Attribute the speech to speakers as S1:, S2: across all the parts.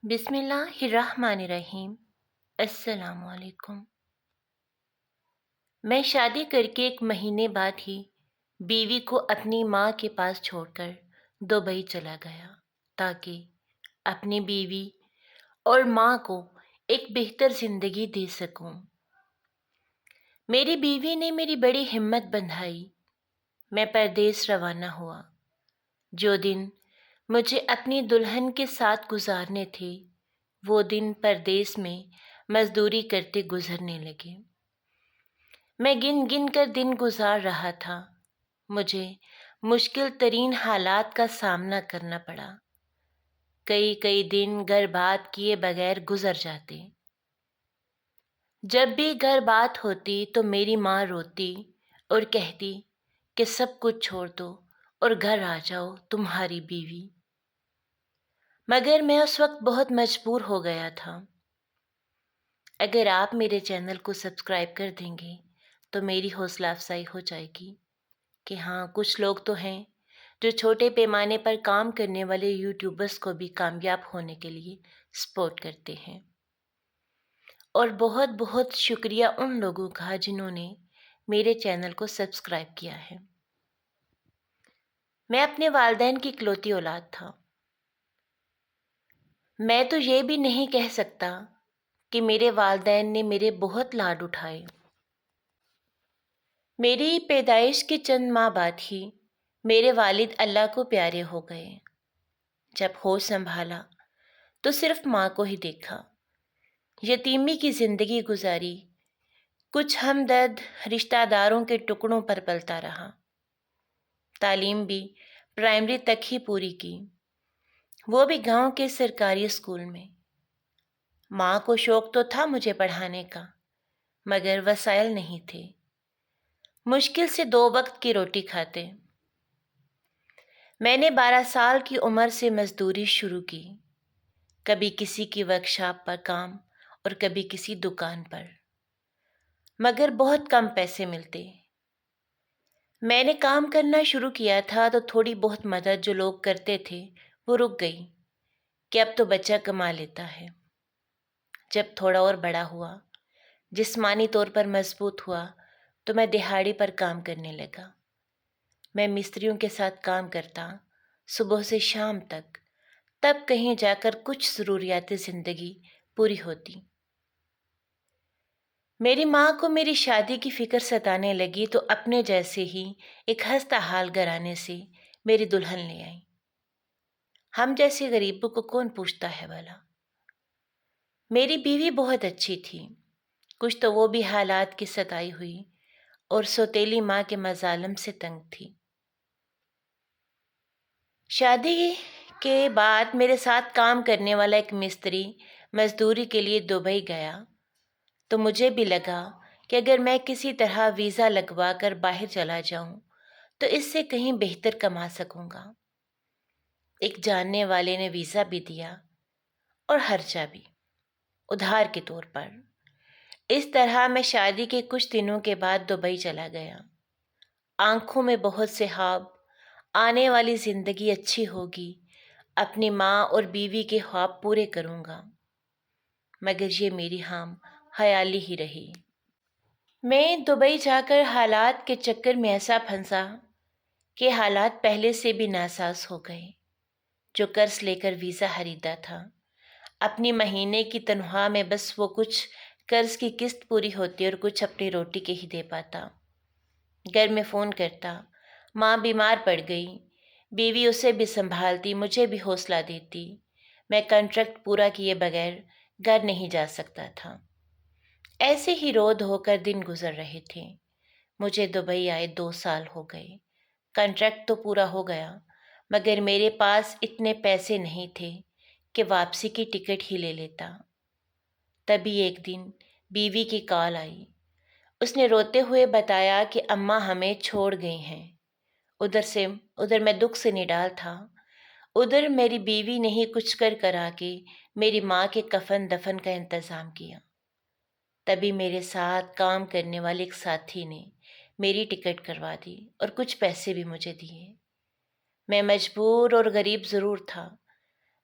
S1: بسم اللہ الرحمن الرحیم۔ السلام علیکم۔ میں شادی کر کے 1 مہینے بعد ہی بیوی کو اپنی ماں کے پاس چھوڑ کر دبئی چلا گیا تاکہ اپنی بیوی اور ماں کو ایک بہتر زندگی دے سکوں۔ میری بیوی نے میری بڑی ہمت بندھائی۔ میں پردیس روانہ ہوا۔ جو دن مجھے اپنی دلہن کے ساتھ گزارنے تھے وہ دن پردیس میں مزدوری کرتے گزرنے لگے۔ میں گن گن کر دن گزار رہا تھا۔ مجھے مشکل ترین حالات کا سامنا کرنا پڑا۔ کئی دن گھر بات کیے بغیر گزر جاتے۔ جب بھی گھر بات ہوتی تو میری ماں روتی اور کہتی کہ سب کچھ چھوڑ دو اور گھر آ جاؤ تمہاری بیوی۔ مگر میں اس وقت بہت مجبور ہو گیا تھا۔ اگر آپ میرے چینل کو سبسکرائب کر دیں گے تو میری حوصلہ افزائی ہو جائے گی کہ ہاں کچھ لوگ تو ہیں جو چھوٹے پیمانے پر کام کرنے والے یوٹیوبرز کو بھی کامیاب ہونے کے لیے سپورٹ کرتے ہیں۔ اور بہت بہت شکریہ ان لوگوں کا جنہوں نے میرے چینل کو سبسکرائب کیا ہے۔ میں اپنے والدین کی اکلوتی اولاد تھا۔ میں تو یہ بھی نہیں کہہ سکتا کہ میرے والدین نے میرے بہت لاڈ اٹھائے۔ میری پیدائش کے چند ماہ بعد ہی میرے والد اللہ کو پیارے ہو گئے۔ جب ہوش سنبھالا تو صرف ماں کو ہی دیکھا۔ یتیمی کی زندگی گزاری، کچھ ہمدرد رشتہ داروں کے ٹکڑوں پر پلتا رہا۔ تعلیم بھی پرائمری تک ہی پوری کی، وہ بھی گاؤں کے سرکاری اسکول میں۔ ماں کو شوق تو تھا مجھے پڑھانے کا، مگر وسائل نہیں تھے۔ مشکل سے 2 وقت کی روٹی کھاتے۔ میں نے 12 سال کی عمر سے مزدوری شروع کی، کبھی کسی کی ورکشاپ پر کام اور کبھی کسی دکان پر، مگر بہت کم پیسے ملتے۔ میں نے کام کرنا شروع کیا تھا تو تھوڑی بہت مدد جو لوگ کرتے تھے وہ رک گئی کہ اب تو بچہ کما لیتا ہے۔ جب تھوڑا اور بڑا ہوا، جسمانی طور پر مضبوط ہوا تو میں دہاڑی پر کام کرنے لگا۔ میں مستریوں کے ساتھ کام کرتا صبح سے شام تک، تب کہیں جا کر کچھ ضروریات زندگی پوری ہوتی۔ میری ماں کو میری شادی کی فکر ستانے لگی تو اپنے جیسے ہی ایک ہنستا حال گھرانے سے میری دلہن لے آئی۔ ہم جیسے غریبوں کو کون پوچھتا ہے بھلا؟ میری بیوی بہت اچھی تھی، کچھ تو وہ بھی حالات کی ستائی ہوئی اور سوتیلی ماں کے مظالم سے تنگ تھی۔ شادی کے بعد میرے ساتھ کام کرنے والا ایک مستری مزدوری کے لیے دبئی گیا تو مجھے بھی لگا کہ اگر میں کسی طرح ویزا لگوا کر باہر چلا جاؤں تو اس سے کہیں بہتر کما سکوں گا۔ ایک جاننے والے نے ویزا بھی دیا اور خرچہ بھی، ادھار کے طور پر۔ اس طرح میں شادی کے کچھ دنوں کے بعد دبئی چلا گیا۔ آنکھوں میں بہت سے خواب، آنے والی زندگی اچھی ہوگی، اپنی ماں اور بیوی کے خواب پورے کروں گا، مگر یہ میری خیالی ہی رہی۔ میں دبئی جا کر حالات کے چکر میں ایسا پھنسا کہ حالات پہلے سے بھی ناساز ہو گئے۔ جو قرض لے کر ویزا خریدا تھا، اپنی مہینے کی تنخواہ میں بس وہ کچھ قرض کی قسط پوری ہوتی اور کچھ اپنی روٹی کے ہی دے پاتا۔ گھر میں فون کرتا، ماں بیمار پڑ گئی، بیوی اسے بھی سنبھالتی، مجھے بھی حوصلہ دیتی۔ میں کنٹریکٹ پورا کیے بغیر گھر نہیں جا سکتا تھا۔ ایسے ہی رو دھو کر دن گزر رہے تھے۔ مجھے دبئی آئے 2 سال ہو گئے۔ کنٹریکٹ تو پورا ہو گیا، مگر میرے پاس اتنے پیسے نہیں تھے کہ واپسی کی ٹکٹ ہی لے لیتا۔ تبھی ایک دن بیوی کی کال آئی۔ اس نے روتے ہوئے بتایا کہ اماں ہمیں چھوڑ گئی ہیں۔ ادھر میں دکھ سے نڈال تھا، ادھر میری بیوی نے ہی کچھ کرا کے میری ماں کے کفن دفن کا انتظام کیا۔ تبھی میرے ساتھ کام کرنے والے ایک ساتھی نے میری ٹکٹ کروا دی اور کچھ پیسے بھی مجھے دیے۔ میں مجبور اور غریب ضرور تھا،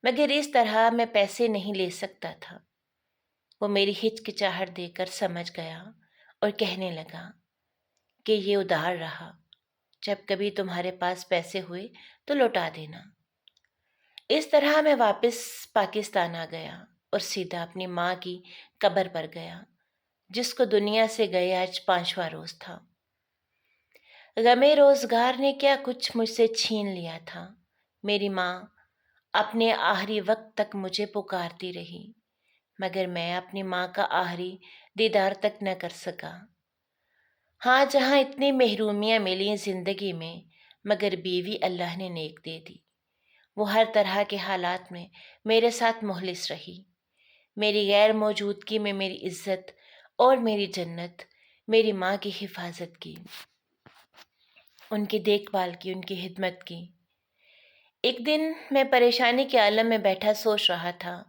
S1: مگر اس طرح میں پیسے نہیں لے سکتا تھا۔ وہ میری ہچکچاہٹ دیکھ کر سمجھ گیا اور کہنے لگا کہ یہ ادھار رہا، جب کبھی تمہارے پاس پیسے ہوئے تو لوٹا دینا۔ اس طرح میں واپس پاکستان آ گیا اور سیدھا اپنی ماں کی قبر پر گیا، جس کو دنیا سے گئے آج 5واں روز تھا۔ غم روزگار نے کیا کچھ مجھ سے چھین لیا تھا۔ میری ماں اپنے آخری وقت تک مجھے پکارتی رہی، مگر میں اپنی ماں کا آخری دیدار تک نہ کر سکا۔ ہاں، جہاں اتنی محرومیاں ملیں زندگی میں، مگر بیوی اللہ نے نیک دے دی۔ وہ ہر طرح کے حالات میں میرے ساتھ مخلص رہی۔ میری غیر موجودگی میں میری عزت اور میری جنت میری ماں کی حفاظت کی، ان کی دیکھ بھال کی، ان کی خدمت کی۔ ایک دن میں پریشانی کے عالم میں بیٹھا سوچ رہا تھا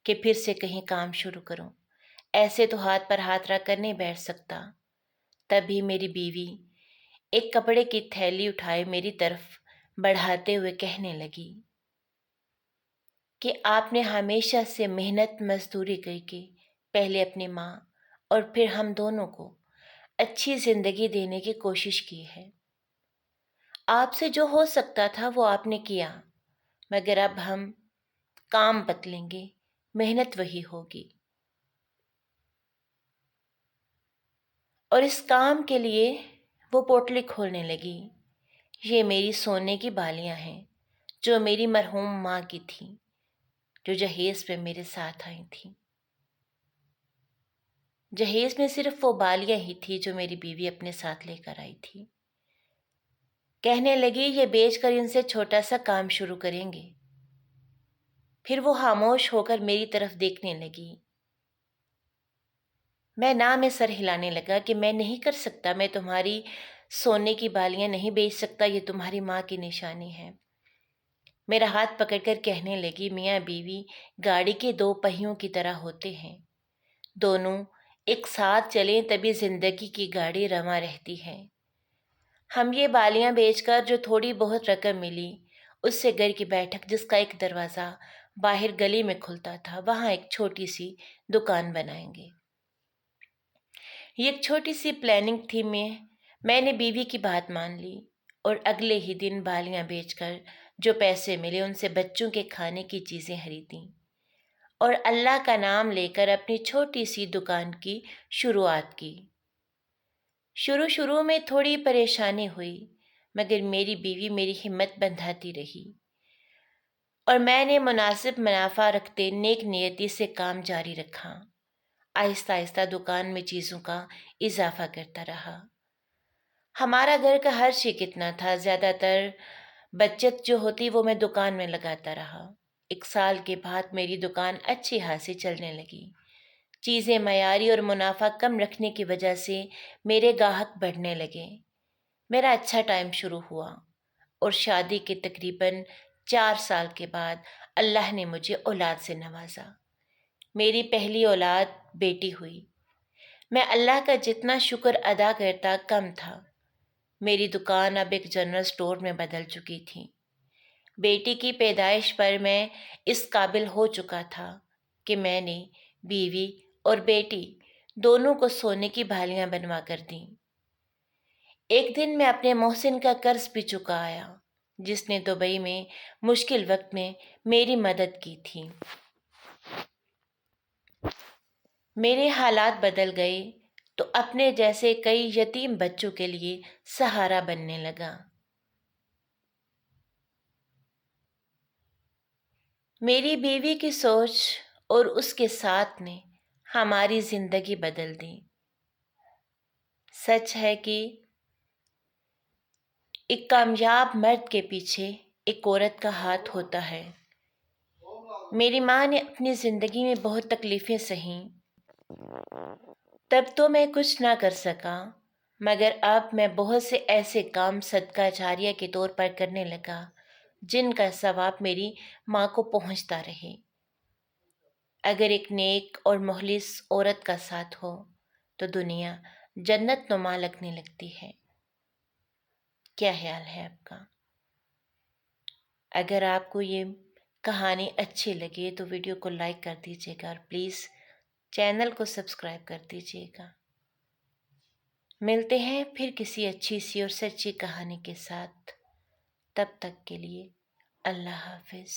S1: کہ پھر سے کہیں کام شروع کروں، ایسے تو ہاتھ پر ہاتھ رکھ کر نہیں بیٹھ سکتا۔ تبھی میری بیوی ایک کپڑے کی تھیلی اٹھائے میری طرف بڑھاتے ہوئے کہنے لگی کہ آپ نے ہمیشہ سے محنت مزدوری کر کے پہلے اپنی ماں اور پھر ہم دونوں کو اچھی زندگی دینے کی کوشش کی ہے۔ آپ سے جو ہو سکتا تھا وہ آپ نے کیا، مگر اب ہم کام بدلیں گے، محنت وہی ہوگی، اور اس کام کے لیے وہ پوٹلی کھولنے لگی۔ یہ میری سونے کی بالیاں ہیں جو میری مرحوم ماں کی تھیں، جو جہیز پہ میرے ساتھ آئی تھیں۔ جہیز میں صرف وہ بالیاں ہی تھی جو میری بیوی اپنے ساتھ لے کر آئی تھی۔ کہنے لگی یہ بیچ کر ان سے چھوٹا سا کام شروع کریں گے۔ پھر وہ خاموش ہو کر میری طرف دیکھنے لگی۔ میں نہ میں سر ہلانے لگا کہ میں نہیں کر سکتا، میں تمہاری سونے کی بالیاں نہیں بیچ سکتا، یہ تمہاری ماں کی نشانی ہے۔ میرا ہاتھ پکڑ کر کہنے لگی میاں بیوی گاڑی کے 2 پہیوں کی طرح ہوتے ہیں، دونوں ایک ساتھ چلیں تبھی زندگی کی گاڑی رواں رہتی ہے۔ ہم یہ بالیاں بیچ کر جو تھوڑی بہت رقم ملی، اس سے گھر کی بیٹھک جس کا ایک دروازہ باہر گلی میں کھلتا تھا، وہاں ایک چھوٹی سی دکان بنائیں گے۔ یہ ایک چھوٹی سی پلاننگ تھی۔ میں نے بیوی کی بات مان لی اور اگلے ہی دن بالیاں بیچ کر جو پیسے ملے ان سے بچوں کے کھانے کی چیزیں خریدیں اور اللہ کا نام لے کر اپنی چھوٹی سی دکان کی شروعات کی۔ شروع میں تھوڑی پریشانی ہوئی، مگر میری بیوی میری ہمت بندھاتی رہی اور میں نے مناسب منافع رکھتے نیک نیتی سے کام جاری رکھا۔ آہستہ آہستہ دکان میں چیزوں کا اضافہ کرتا رہا۔ ہمارا گھر کا خرچ ہی کتنا تھا، زیادہ تر بچت جو ہوتی وہ میں دکان میں لگاتا رہا۔ 1 سال کے بعد میری دکان اچھی خاصی چلنے لگی۔ چیزیں معیاری اور منافع کم رکھنے کی وجہ سے میرے گاہک بڑھنے لگے۔ میرا اچھا ٹائم شروع ہوا اور شادی کے تقریباً 4 سال کے بعد اللہ نے مجھے اولاد سے نوازا۔ میری پہلی اولاد بیٹی ہوئی۔ میں اللہ کا جتنا شکر ادا کرتا کم تھا۔ میری دکان اب ایک جنرل سٹور میں بدل چکی تھی۔ بیٹی کی پیدائش پر میں اس قابل ہو چکا تھا کہ میں نے بیوی اور بیٹی دونوں کو سونے کی بالیاں بنوا کر دیں۔ ایک دن میں اپنے محسن کا قرض بھی چکا آیا، جس نے دبئی میں مشکل وقت میں میری مدد کی تھی۔ میرے حالات بدل گئے تو اپنے جیسے کئی یتیم بچوں کے لیے سہارا بننے لگا۔ میری بیوی کی سوچ اور اس کے ساتھ نے ہماری زندگی بدل دی۔ سچ ہے کہ ایک کامیاب مرد کے پیچھے ایک عورت کا ہاتھ ہوتا ہے۔ میری ماں نے اپنی زندگی میں بہت تکلیفیں سہیں، تب تو میں کچھ نہ کر سکا، مگر اب میں بہت سے ایسے کام صدقہ جاریہ کے طور پر کرنے لگا جن کا ثواب میری ماں کو پہنچتا رہے۔ اگر ایک نیک اور مخلص عورت کا ساتھ ہو تو دنیا جنت نما لگنے لگتی ہے۔ کیا خیال ہے آپ کا؟ اگر آپ کو یہ کہانی اچھی لگے تو ویڈیو کو لائک کر دیجیے گا، اور پلیز چینل کو سبسکرائب کر دیجیے گا۔ ملتے ہیں پھر کسی اچھی سی اور سچی کہانی کے ساتھ، تب تک کے لیے اللہ حافظ۔